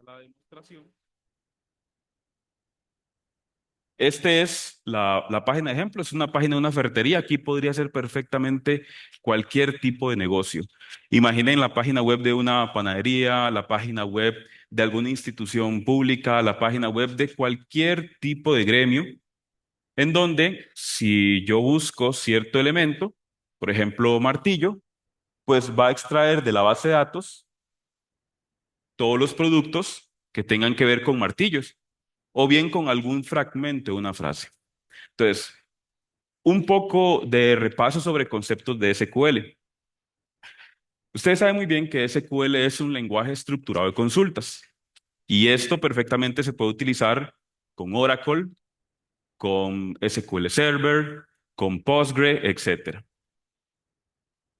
la demostración. Este es la página de ejemplo, es una página de una ferretería. Aquí podría ser perfectamente cualquier tipo de negocio. Imaginen la página web de una panadería, la página web de alguna institución pública, la página web de cualquier tipo de gremio, en donde si yo busco cierto elemento, por ejemplo, martillo, pues va a extraer de la base de datos todos los productos que tengan que ver con martillos o bien con algún fragmento de una frase. Entonces, un poco de repaso sobre conceptos de SQL. Ustedes saben muy bien que SQL es un lenguaje estructurado de consultas y esto perfectamente se puede utilizar con Oracle, con SQL Server, con Postgre, etcétera.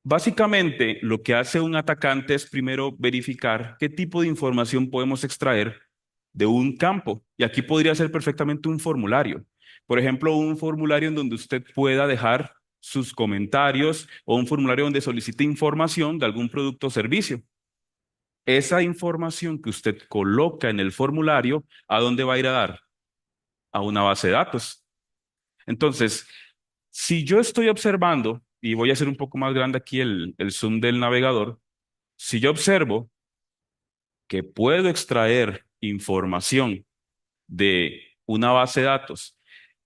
Básicamente, lo que hace un atacante es primero verificar qué tipo de información podemos extraer de un campo. Y aquí podría ser perfectamente un formulario. Por ejemplo, un formulario en donde usted pueda dejar sus comentarios o un formulario donde solicite información de algún producto o servicio. Esa información que usted coloca en el formulario, ¿a dónde va a ir a dar? A una base de datos. Entonces, si yo estoy observando, y voy a hacer un poco más grande aquí el zoom del navegador, si yo observo que puedo extraer información de una base de datos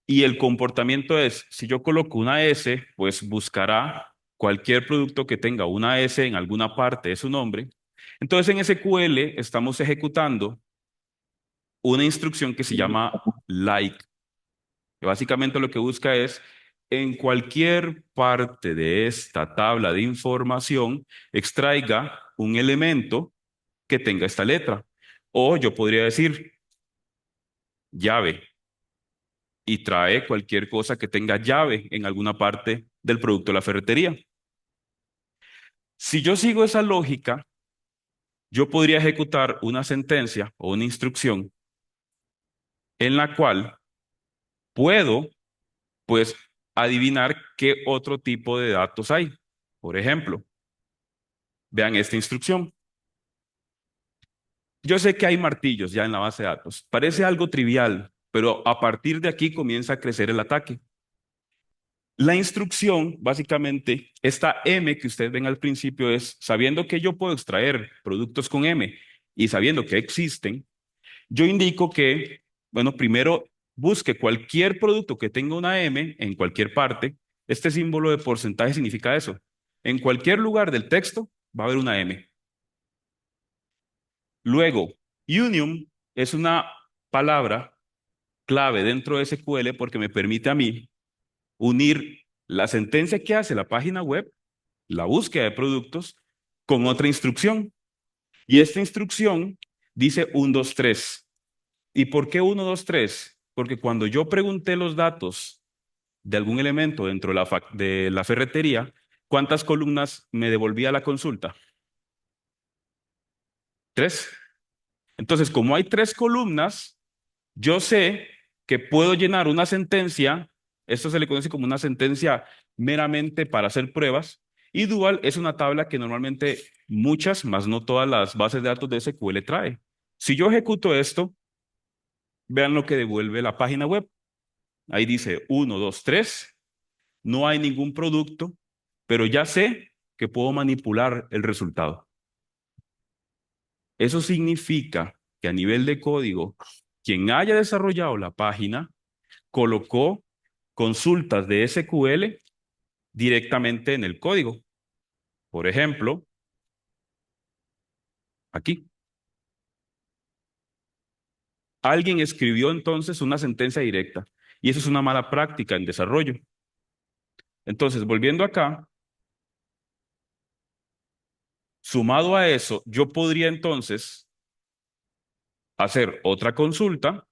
y el comportamiento es, si yo coloco una S, pues buscará cualquier producto que tenga una S en alguna parte de su nombre. Entonces en SQL estamos ejecutando una instrucción que se llama like, que básicamente lo que busca es en cualquier parte de esta tabla de información extraiga un elemento que tenga esta letra. O yo podría decir llave y trae cualquier cosa que tenga llave en alguna parte del producto de la ferretería. Si yo sigo esa lógica, yo podría ejecutar una sentencia o una instrucción en la cual puedo, pues, adivinar qué otro tipo de datos hay. Por ejemplo, vean esta instrucción. Yo sé que hay martillos ya en la base de datos. Parece algo trivial, pero a partir de aquí comienza a crecer el ataque. La instrucción, básicamente, esta M que ustedes ven al principio es, sabiendo que yo puedo extraer productos con M y sabiendo que existen, yo indico que, bueno, primero busque cualquier producto que tenga una M en cualquier parte. Este símbolo de porcentaje significa eso. En cualquier lugar del texto va a haber una M. Luego, union es una palabra clave dentro de SQL porque me permite a mí unir la sentencia que hace la página web, la búsqueda de productos, con otra instrucción. Y esta instrucción dice 1, 2, 3. ¿Y por qué 1, 2, 3? Porque cuando yo pregunté los datos de algún elemento dentro de de la ferretería, ¿cuántas columnas me devolvía la consulta? 3. Entonces, como hay 3 columnas, yo sé que puedo llenar una sentencia, esto se le conoce como una sentencia meramente para hacer pruebas, y Dual es una tabla que normalmente muchas, más no todas las bases de datos de SQL trae. Si yo ejecuto esto, vean lo que devuelve la página web. Ahí dice 1, 2, 3, no hay ningún producto, pero ya sé que puedo manipular el resultado. Eso significa que a nivel de código, quien haya desarrollado la página colocó consultas de SQL directamente en el código. Por ejemplo, aquí. Alguien escribió entonces una sentencia directa y eso es una mala práctica en desarrollo. Entonces, volviendo acá, sumado a eso, yo podría entonces hacer otra consulta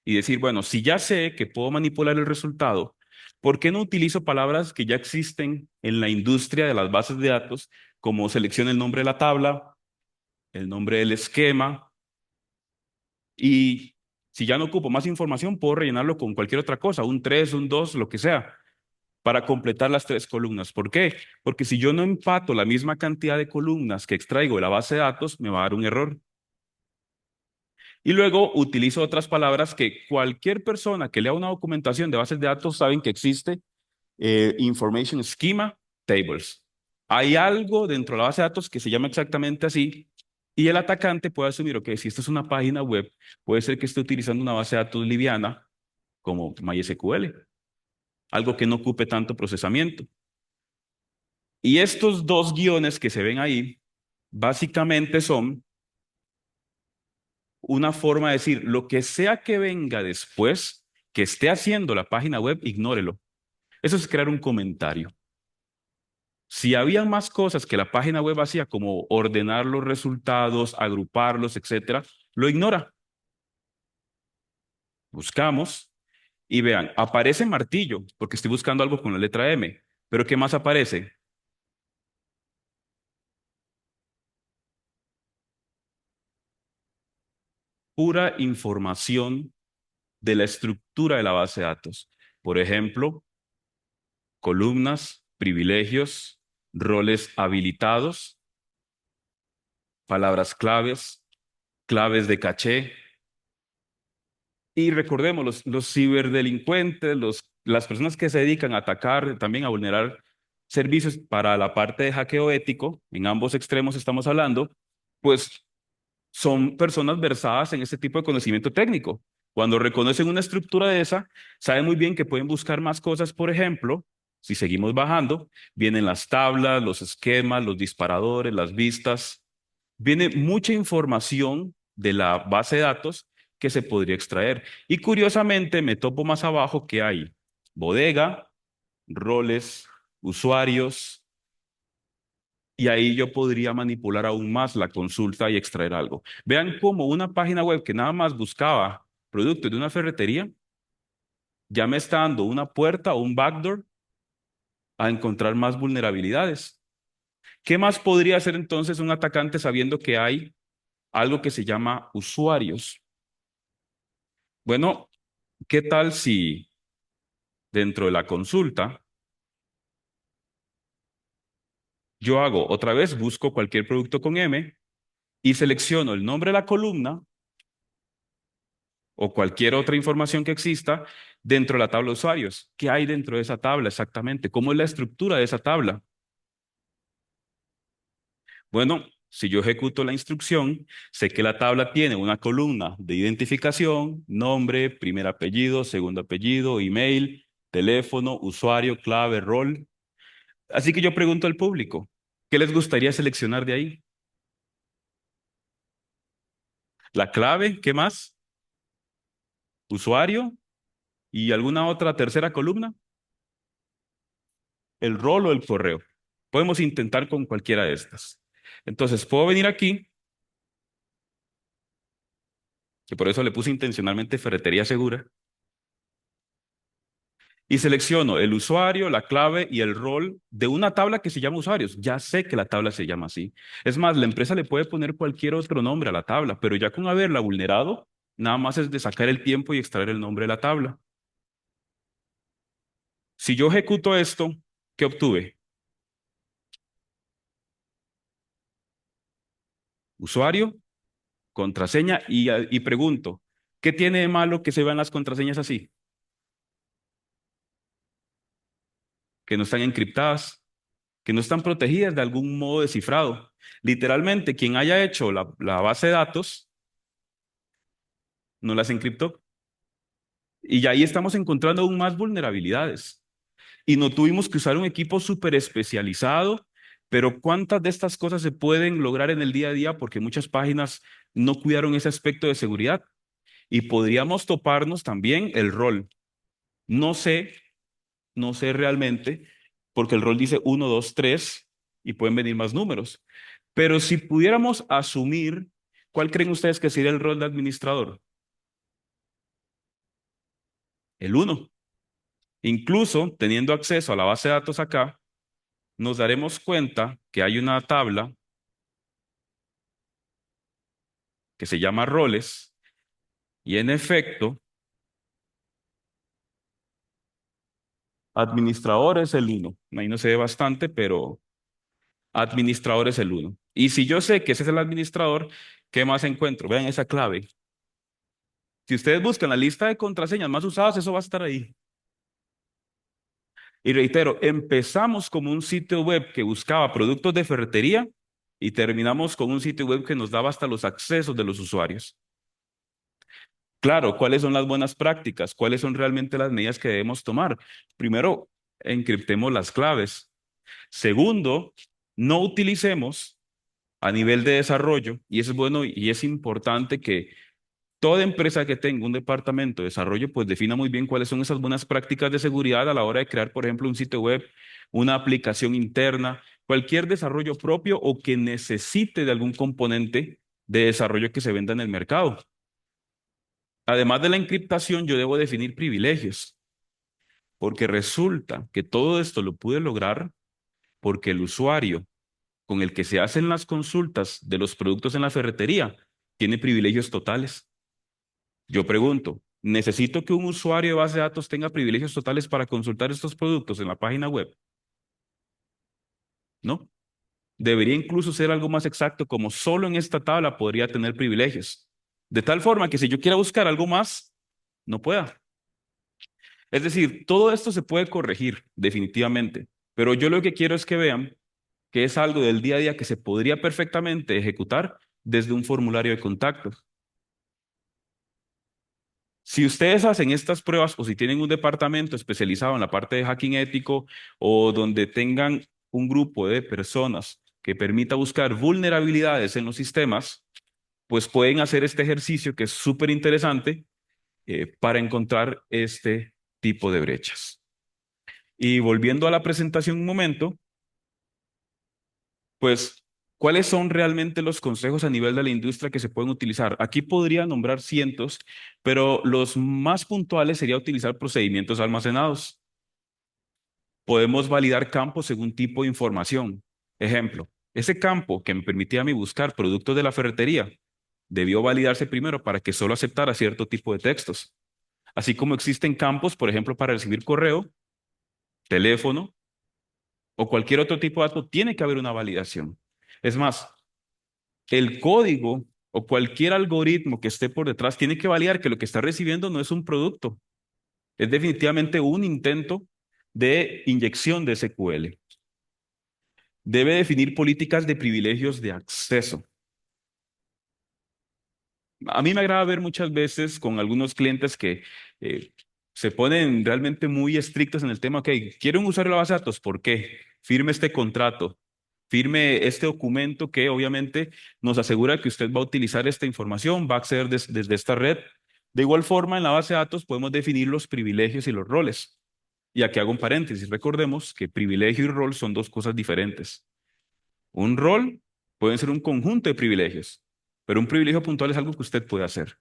y decir, bueno, si ya sé que puedo manipular el resultado, ¿por qué no utilizo palabras que ya existen en la industria de las bases de datos, como selecciona el nombre de la tabla, el nombre del esquema, y si ya no ocupo más información, puedo rellenarlo con cualquier otra cosa, un 3, un 2, lo que sea, para completar las 3 columnas? ¿Por qué? Porque si yo no empato la misma cantidad de columnas que extraigo de la base de datos, me va a dar un error. Y luego utilizo otras palabras que cualquier persona que lea una documentación de bases de datos saben que existe, Information Schema Tables. Hay algo dentro de la base de datos que se llama exactamente así y el atacante puede asumir, ok, si esta es una página web, puede ser que esté utilizando una base de datos liviana como MySQL, algo que no ocupe tanto procesamiento. Y estos dos guiones que se ven ahí, básicamente son una forma de decir, lo que sea que venga después, que esté haciendo la página web, ignórelo. Eso es crear un comentario. Si había más cosas que la página web hacía, como ordenar los resultados, agruparlos, etcétera, lo ignora. Buscamos y vean, aparece martillo, porque estoy buscando algo con la letra M. Pero ¿qué más aparece? Pura información de la estructura de la base de datos. Por ejemplo, columnas, privilegios, roles habilitados, palabras claves, claves de caché. Y recordemos, los ciberdelincuentes, las personas que se dedican a atacar, también a vulnerar servicios para la parte de hackeo ético, en ambos extremos estamos hablando, pues son personas versadas en este tipo de conocimiento técnico. Cuando reconocen una estructura de esa, saben muy bien que pueden buscar más cosas. Por ejemplo, si seguimos bajando, vienen las tablas, los esquemas, los disparadores, las vistas. Viene mucha información de la base de datos que se podría extraer. Y curiosamente me topo más abajo que hay bodega, roles, usuarios, y ahí yo podría manipular aún más la consulta y extraer algo. Vean cómo una página web que nada más buscaba productos de una ferretería, ya me está dando una puerta o un backdoor a encontrar más vulnerabilidades. ¿Qué más podría hacer entonces un atacante sabiendo que hay algo que se llama usuarios? Bueno, ¿qué tal si dentro de la consulta yo hago otra vez, busco cualquier producto con M y selecciono el nombre de la columna o cualquier otra información que exista dentro de la tabla de usuarios? ¿Qué hay dentro de esa tabla exactamente? ¿Cómo es la estructura de esa tabla? Bueno, si yo ejecuto la instrucción, sé que la tabla tiene una columna de identificación, nombre, primer apellido, segundo apellido, email, teléfono, usuario, clave, rol. Así que yo pregunto al público, ¿qué les gustaría seleccionar de ahí? La clave, ¿qué más? Usuario y alguna otra tercera columna, el rol o el correo. Podemos intentar con cualquiera de estas. Entonces, puedo venir aquí, que por eso le puse intencionalmente ferretería segura, y selecciono el usuario, la clave y el rol de una tabla que se llama usuarios. Ya sé que la tabla se llama así. Es más, la empresa le puede poner cualquier otro nombre a la tabla, pero ya con haberla vulnerado, nada más es de sacar el tiempo y extraer el nombre de la tabla. Si yo ejecuto esto, ¿qué obtuve? Usuario, contraseña y pregunto, ¿qué tiene de malo que se vean las contraseñas así? Que no están encriptadas, que no están protegidas de algún modo de cifrado. Literalmente, quien haya hecho la base de datos no las encriptó. Y ya ahí estamos encontrando aún más vulnerabilidades. Y no tuvimos que usar un equipo súper especializado, pero ¿cuántas de estas cosas se pueden lograr en el día a día? Porque muchas páginas no cuidaron ese aspecto de seguridad. Y podríamos toparnos también el rol. No sé, no sé realmente, porque el rol dice uno, 2, 3 y pueden venir más números. Pero si pudiéramos asumir, ¿cuál creen ustedes que sería el rol de administrador? El uno. Incluso teniendo acceso a la base de datos acá, nos daremos cuenta que hay una tabla que se llama roles y en efecto, administrador es el uno. Ahí no se ve bastante, pero administrador es el uno. Y si yo sé que ese es el administrador, ¿qué más encuentro? Vean esa clave. Si ustedes buscan la lista de contraseñas más usadas, eso va a estar ahí. Y reitero, empezamos como un sitio web que buscaba productos de ferretería y terminamos con un sitio web que nos daba hasta los accesos de los usuarios. Claro, ¿cuáles son las buenas prácticas? ¿Cuáles son realmente las medidas que debemos tomar? Primero, encriptemos las claves. Segundo, no utilicemos a nivel de desarrollo, y eso es bueno y es importante que toda empresa que tenga un departamento de desarrollo, pues defina muy bien cuáles son esas buenas prácticas de seguridad a la hora de crear, por ejemplo, un sitio web, una aplicación interna, cualquier desarrollo propio o que necesite de algún componente de desarrollo que se venda en el mercado. Además de la encriptación, yo debo definir privilegios, porque resulta que todo esto lo pude lograr porque el usuario con el que se hacen las consultas de los productos en la ferretería tiene privilegios totales. Yo pregunto, ¿necesito que un usuario de base de datos tenga privilegios totales para consultar estos productos en la página web? No. Debería incluso ser algo más exacto, como solo en esta tabla podría tener privilegios. De tal forma que si yo quiera buscar algo más, no pueda. Es decir, todo esto se puede corregir, definitivamente. Pero yo lo que quiero es que vean que es algo del día a día que se podría perfectamente ejecutar desde un formulario de contacto. Si ustedes hacen estas pruebas o si tienen un departamento especializado en la parte de hacking ético o donde tengan un grupo de personas que permita buscar vulnerabilidades en los sistemas, pues pueden hacer este ejercicio que es súper interesante para encontrar este tipo de brechas. Y volviendo a la presentación un momento, pues, ¿cuáles son realmente los consejos a nivel de la industria que se pueden utilizar? Aquí podría nombrar cientos, pero los más puntuales sería utilizar procedimientos almacenados. Podemos validar campos según tipo de información. Ejemplo, ese campo que me permitía a mí buscar productos de la ferretería debió validarse primero para que solo aceptara cierto tipo de textos. Así como existen campos, por ejemplo, para recibir correo, teléfono o cualquier otro tipo de dato, tiene que haber una validación. Es más, el código o cualquier algoritmo que esté por detrás tiene que validar que lo que está recibiendo no es un producto, es definitivamente un intento de inyección de SQL. Debe definir políticas de privilegios de acceso. A mí me agrada ver muchas veces con algunos clientes que eh, se ponen realmente muy estrictos en el tema, ok, quiero un usuario de la base de datos, ¿por qué? Firme este contrato, firme este documento que obviamente nos asegura que usted va a utilizar esta información, va a acceder desde esta red. De igual forma, en la base de datos podemos definir los privilegios y los roles. Y aquí hago un paréntesis, recordemos que privilegio y rol son dos cosas diferentes. Un rol puede ser un conjunto de privilegios, pero un privilegio puntual es algo que usted puede hacer.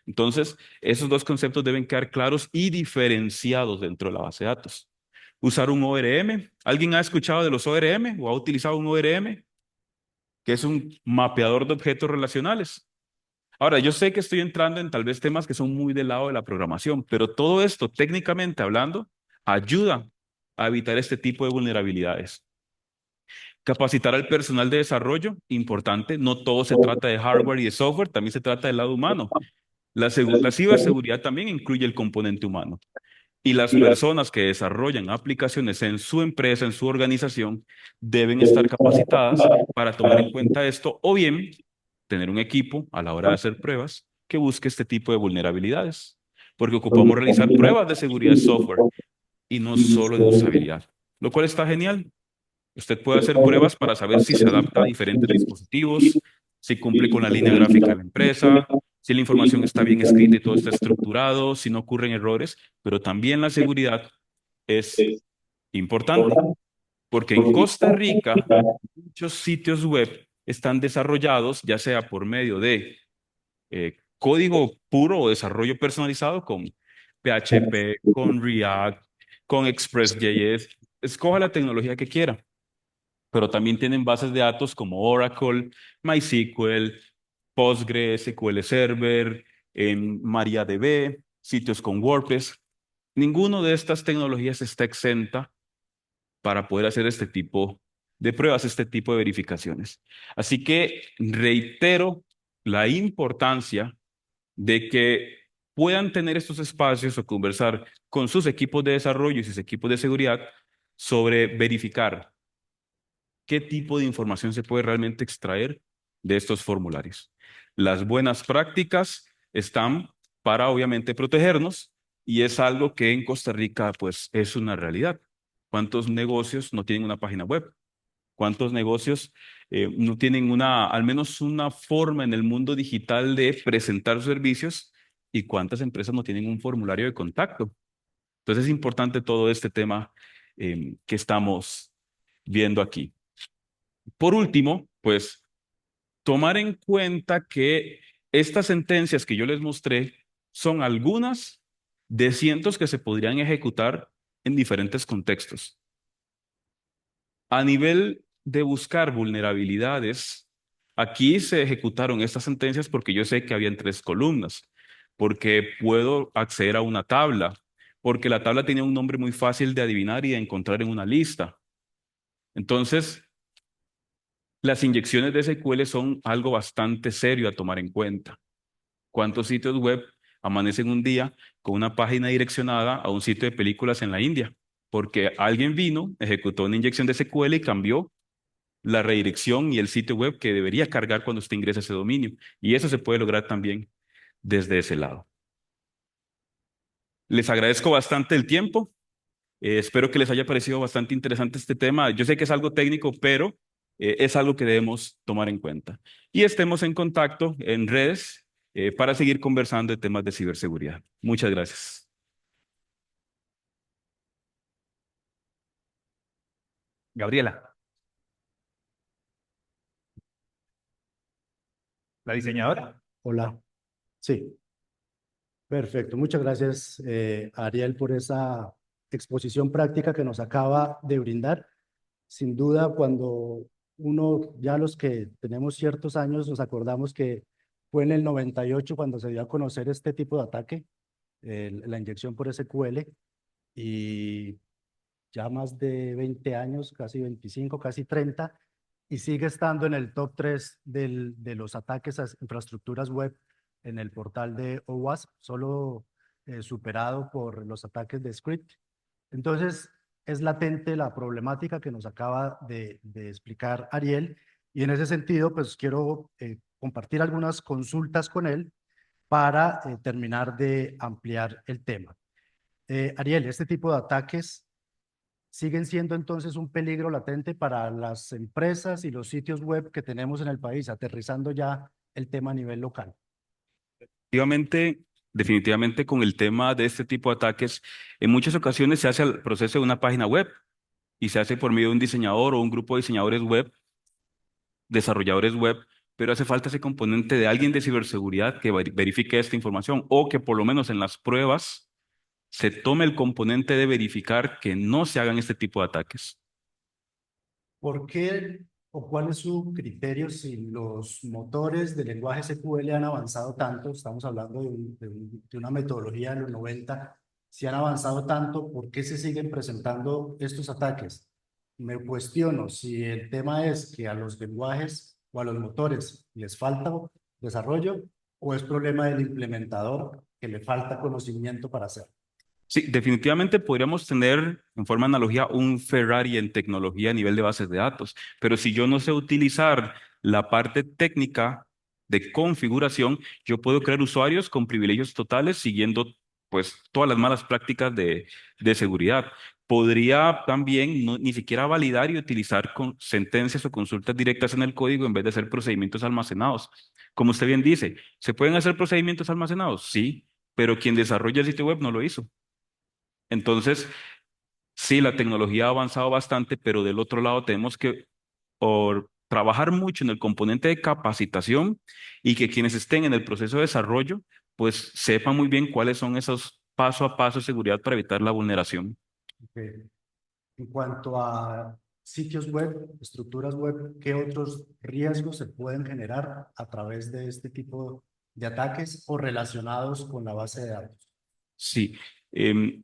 Entonces, esos dos conceptos deben quedar claros y diferenciados dentro de la base de datos. Usar un ORM. ¿Alguien ha escuchado de los ORM o ha utilizado un ORM? Que es un mapeador de objetos relacionales. Ahora, yo sé que estoy entrando en tal vez temas que son muy del lado de la programación, pero todo esto, técnicamente hablando, ayuda a evitar este tipo de vulnerabilidades. Capacitar al personal de desarrollo, importante, no todo se trata de hardware y de software, también se trata del lado humano. La ciberseguridad también incluye el componente humano. Y las personas que desarrollan aplicaciones en su empresa, en su organización, deben estar capacitadas para tomar en cuenta esto o bien tener un equipo a la hora de hacer pruebas que busque este tipo de vulnerabilidades. Porque ocupamos realizar pruebas de seguridad de software y no solo de usabilidad, lo cual está genial. Usted puede hacer pruebas para saber si se adapta a diferentes dispositivos, si cumple con la línea gráfica de la empresa, si la información está bien escrita y todo está estructurado, si no ocurren errores, pero también la seguridad es importante, porque en Costa Rica muchos sitios web están desarrollados ya sea por medio de código puro o desarrollo personalizado con PHP, con React, con Express.js. Escoja la tecnología que quiera, pero también tienen bases de datos como Oracle, MySQL, Postgres, SQL Server, en MariaDB, sitios con WordPress. Ninguno de estas tecnologías está exenta para poder hacer este tipo de pruebas, este tipo de verificaciones. Así que reitero la importancia de que puedan tener estos espacios o conversar con sus equipos de desarrollo y sus equipos de seguridad sobre verificar qué tipo de información se puede realmente extraer de estos formularios. Las buenas prácticas están para obviamente protegernos y es algo que en Costa Rica pues es una realidad. ¿Cuántos negocios no tienen una página web? ¿Cuántos negocios no tienen al menos una forma en el mundo digital de presentar sus servicios? ¿Y cuántas empresas no tienen un formulario de contacto? Entonces es importante todo este tema que estamos viendo aquí. Por último, pues tomar en cuenta que estas sentencias que yo les mostré son algunas de cientos que se podrían ejecutar en diferentes contextos. A nivel de buscar vulnerabilidades, aquí se ejecutaron estas sentencias porque yo sé que habían tres columnas, porque puedo acceder a una tabla, porque la tabla tenía un nombre muy fácil de adivinar y de encontrar en una lista. Entonces, las inyecciones de SQL son algo bastante serio a tomar en cuenta. ¿Cuántos sitios web amanecen un día con una página direccionada a un sitio de películas en la India? Porque alguien vino, ejecutó una inyección de SQL y cambió la redirección y el sitio web que debería cargar cuando usted ingresa a ese dominio. Y eso se puede lograr también desde ese lado. Les agradezco bastante el tiempo. Espero que les haya parecido bastante interesante este tema. Yo sé que es algo técnico, pero es algo que debemos tomar en cuenta. Y estemos en contacto en redes para seguir conversando de temas de ciberseguridad. Muchas gracias. Gabriela, la diseñadora. Hola. Sí, perfecto. Muchas gracias, Ariel, por esa exposición práctica que nos acaba de brindar. Sin duda, cuando ya los que tenemos ciertos años, nos acordamos que fue en el 98 cuando se dio a conocer este tipo de ataque, la inyección por SQL, y ya más de 20 años, casi 25, casi 30, y sigue estando en el top 3 de los ataques a infraestructuras web en el portal de OWASP, solo superado por los ataques de Script. Entonces, es latente la problemática que nos acaba de explicar Ariel, y en ese sentido, pues quiero compartir algunas consultas con él para terminar de ampliar el tema. Ariel, este tipo de ataques siguen siendo entonces un peligro latente para las empresas y los sitios web que tenemos en el país, aterrizando ya el tema a nivel local. Definitivamente, definitivamente con el tema de este tipo de ataques, en muchas ocasiones se hace el proceso de una página web y se hace por medio de un diseñador o un grupo de diseñadores web, desarrolladores web, pero hace falta ese componente de alguien de ciberseguridad que verifique esta información o que por lo menos en las pruebas se tome el componente de verificar que no se hagan este tipo de ataques. ¿Por qué o cuál es su criterio si los motores de lenguaje SQL han avanzado tanto? Estamos hablando de una metodología de los 90. Si han avanzado tanto, ¿por qué se siguen presentando estos ataques? Me cuestiono si el tema es que a los lenguajes o a los motores les falta desarrollo o es problema del implementador que le falta conocimiento para hacerlo. Sí, definitivamente podríamos tener en forma de analogía un Ferrari en tecnología a nivel de bases de datos, pero si yo no sé utilizar la parte técnica de configuración, yo puedo crear usuarios con privilegios totales siguiendo pues todas las malas prácticas de seguridad. Podría también ni siquiera validar y utilizar con sentencias o consultas directas en el código en vez de hacer procedimientos almacenados. Como usted bien dice, ¿se pueden hacer procedimientos almacenados? Sí, pero quien desarrolla el sitio web no lo hizo. Entonces, sí, la tecnología ha avanzado bastante, pero del otro lado tenemos que trabajar mucho en el componente de capacitación y que quienes estén en el proceso de desarrollo, pues sepan muy bien cuáles son esos paso a paso de seguridad para evitar la vulneración. Ok. En cuanto a sitios web, estructuras web, ¿qué otros riesgos se pueden generar a través de este tipo de ataques o relacionados con la base de datos? Sí, em,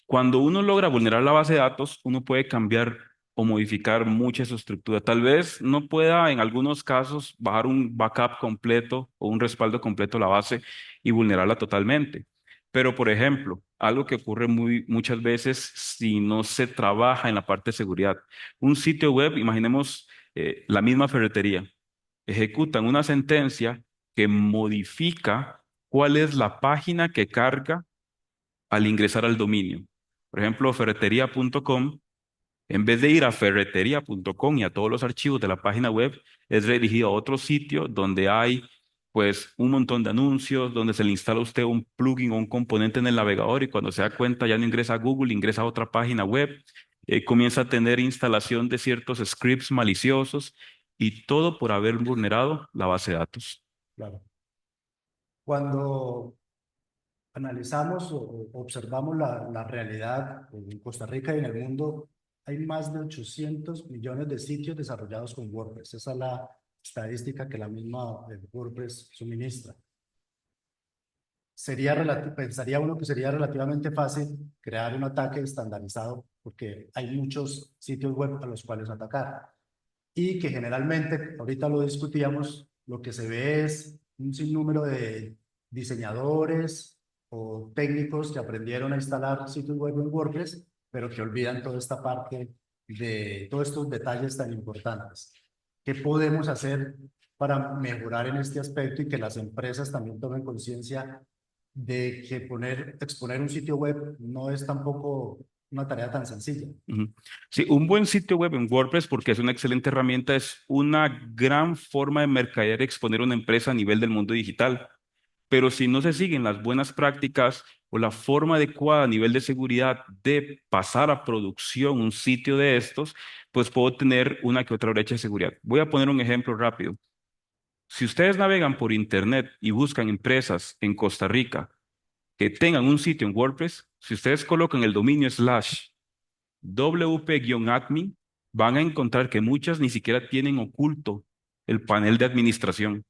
cuando uno logra vulnerar la base de datos, uno puede cambiar o modificar mucha su estructura. Tal vez no pueda en algunos casos bajar un backup completo o un respaldo completo a la base y vulnerarla totalmente. Pero, por ejemplo, algo que ocurre muchas veces si no se trabaja en la parte de seguridad. Un sitio web, imaginemos la misma ferretería, ejecutan una sentencia que modifica cuál es la página que carga al ingresar al dominio. Por ejemplo, ferretería.com, en vez de ir a ferretería.com y a todos los archivos de la página web, es redirigido a otro sitio donde hay pues un montón de anuncios, donde se le instala a usted un plugin o un componente en el navegador y cuando se da cuenta ya no ingresa a Google, ingresa a otra página web, comienza a tener instalación de ciertos scripts maliciosos y todo por haber vulnerado la base de datos. Claro. Cuando analizamos o observamos la realidad en Costa Rica y en el mundo, hay más de 800 millones de sitios desarrollados con WordPress. Esa es la estadística que la misma WordPress suministra. Pensaría uno que sería relativamente fácil crear un ataque estandarizado porque hay muchos sitios web a los cuales atacar. Y que generalmente, ahorita lo discutíamos, lo que se ve es un sinnúmero de diseñadores o técnicos que aprendieron a instalar sitios web en WordPress, pero que olvidan toda esta parte de todos estos detalles tan importantes. ¿Qué podemos hacer para mejorar en este aspecto y que las empresas también tomen conciencia de que exponer un sitio web no es tampoco una tarea tan sencilla? Ujú. Sí, un buen sitio web en WordPress, porque es una excelente herramienta, es una gran forma de mercadear y exponer una empresa a nivel del mundo digital. Pero si no se siguen las buenas prácticas o la forma adecuada a nivel de seguridad de pasar a producción un sitio de estos, pues puedo tener una que otra brecha de seguridad. Voy a poner un ejemplo rápido. Si ustedes navegan por Internet y buscan empresas en Costa Rica que tengan un sitio en WordPress, si ustedes colocan el dominio /wp-admin, van a encontrar que muchas ni siquiera tienen oculto el panel de administración.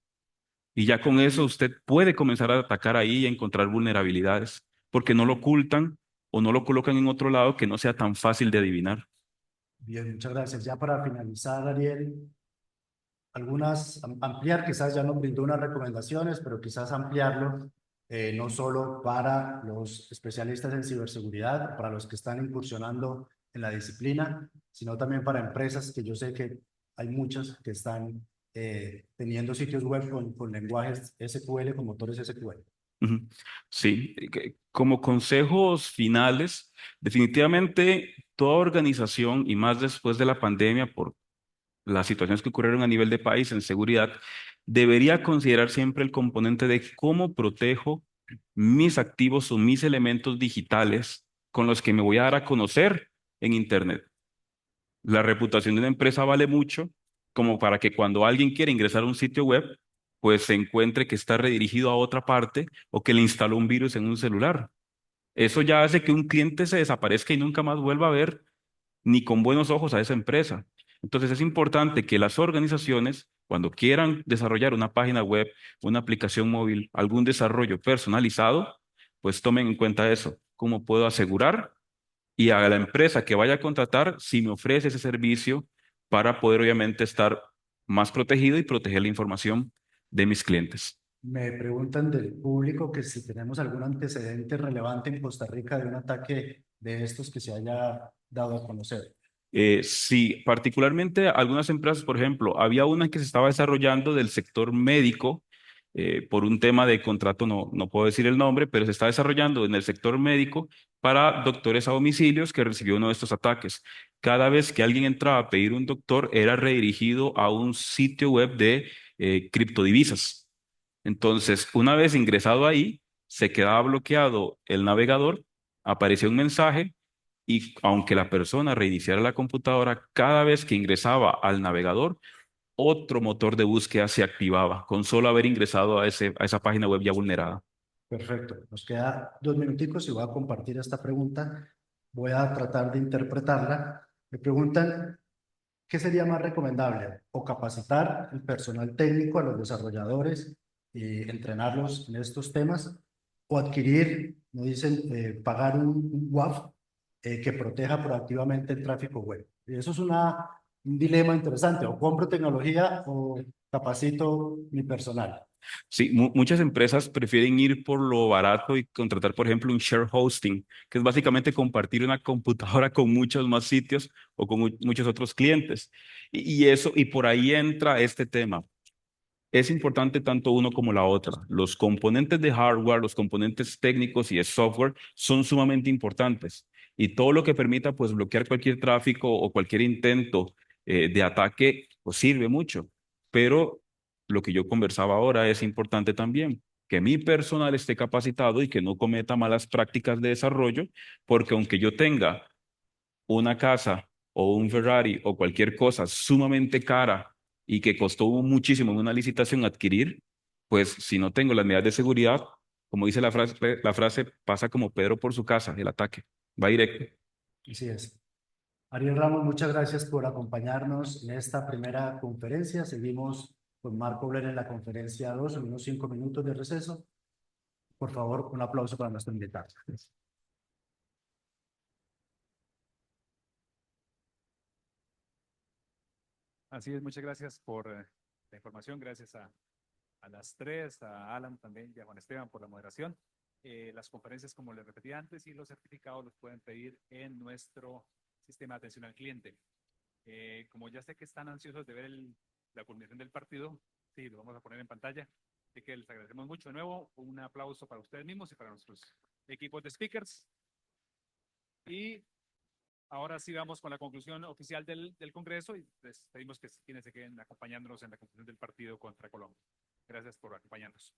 Y ya con eso usted puede comenzar a atacar ahí y a encontrar vulnerabilidades, porque no lo ocultan o no lo colocan en otro lado que no sea tan fácil de adivinar. Bien, muchas gracias. Ya para finalizar, Ariel, ampliar, quizás ya nos brindó unas recomendaciones, pero quizás ampliarlo no solo para los especialistas en ciberseguridad, para los que están incursionando en la disciplina, sino también para empresas que yo sé que hay muchas que están teniendo sitios web con lenguajes SQL, con motores SQL. Ujú. Sí, como consejos finales, definitivamente toda organización y más después de la pandemia por las situaciones que ocurrieron a nivel de país en seguridad, debería considerar siempre el componente de cómo protejo mis activos o mis elementos digitales con los que me voy a dar a conocer en Internet. La reputación de una empresa vale mucho como para que cuando alguien quiera ingresar a un sitio web, pues se encuentre que está redirigido a otra parte o que le instaló un virus en un celular. Eso ya hace que un cliente se desaparezca y nunca más vuelva a ver ni con buenos ojos a esa empresa. Entonces es importante que las organizaciones, cuando quieran desarrollar una página web, una aplicación móvil, algún desarrollo personalizado, pues tomen en cuenta eso. ¿Cómo puedo asegurar? Y a la empresa que vaya a contratar, si me ofrece ese servicio para poder obviamente estar más protegido y proteger la información de mis clientes. Me preguntan del público que si tenemos algún antecedente relevante en Costa Rica de un ataque de estos que se haya dado a conocer. Sí, particularmente algunas empresas, por ejemplo, había una que se estaba desarrollando del sector médico, por un tema de contrato, no puedo decir el nombre, pero se está desarrollando en el sector médico para doctores a domicilios que recibió uno de estos ataques. Cada vez que alguien entraba a pedir un doctor, era redirigido a un sitio web de criptodivisas. Entonces, una vez ingresado ahí, se quedaba bloqueado el navegador, aparecía un mensaje y aunque la persona reiniciara la computadora, cada vez que ingresaba al navegador, otro motor de búsqueda se activaba con solo haber ingresado a esa página web ya vulnerada. Perfecto. Nos queda 2 minuticos y voy a compartir esta pregunta. Voy a tratar de interpretarla. Me preguntan, ¿qué sería más recomendable? ¿O capacitar el personal técnico a los desarrolladores y entrenarlos en estos temas? ¿O adquirir, me dicen, pagar un WAF que proteja proactivamente el tráfico web? Y eso es un dilema interesante. O compro tecnología o capacito mi personal. Sí, muchas empresas prefieren ir por lo barato y contratar, por ejemplo, un share hosting, que es básicamente compartir una computadora con muchos más sitios o con muchos otros clientes. Y por ahí entra este tema. Es importante tanto uno como la otra. Los componentes de hardware, los componentes técnicos y de software son sumamente importantes. Y todo lo que permita pues bloquear cualquier tráfico o cualquier intento de ataque pues sirve mucho. Pero lo que yo conversaba ahora es importante también, que mi personal esté capacitado y que no cometa malas prácticas de desarrollo, porque aunque yo tenga una casa o un Ferrari o cualquier cosa sumamente cara y que costó muchísimo en una licitación adquirir, pues si no tengo las medidas de seguridad, como dice la frase pasa como Pedro por su casa, el ataque, va directo. Así es. Ariel Ramos, muchas gracias por acompañarnos en esta primera conferencia. Seguimos con Marco Blair en la conferencia 2 en unos 5 minutos de receso. Por favor, un aplauso para nuestro invitado. Así es, muchas gracias por la información, gracias a las tres, a Alan también y a Juan Esteban por la moderación. Las conferencias, como les repetí antes, y los certificados los pueden pedir en nuestro sistema de atención al cliente. Como ya sé que están ansiosos de ver la culminación del partido, sí, lo vamos a poner en pantalla. Así que les agradecemos mucho de nuevo. Un aplauso para ustedes mismos y para nuestros equipos de speakers. Y ahora sí vamos con la conclusión oficial del Congreso y les pedimos que quienes se queden acompañándonos en la conclusión del partido contra Colombia. Gracias por acompañarnos.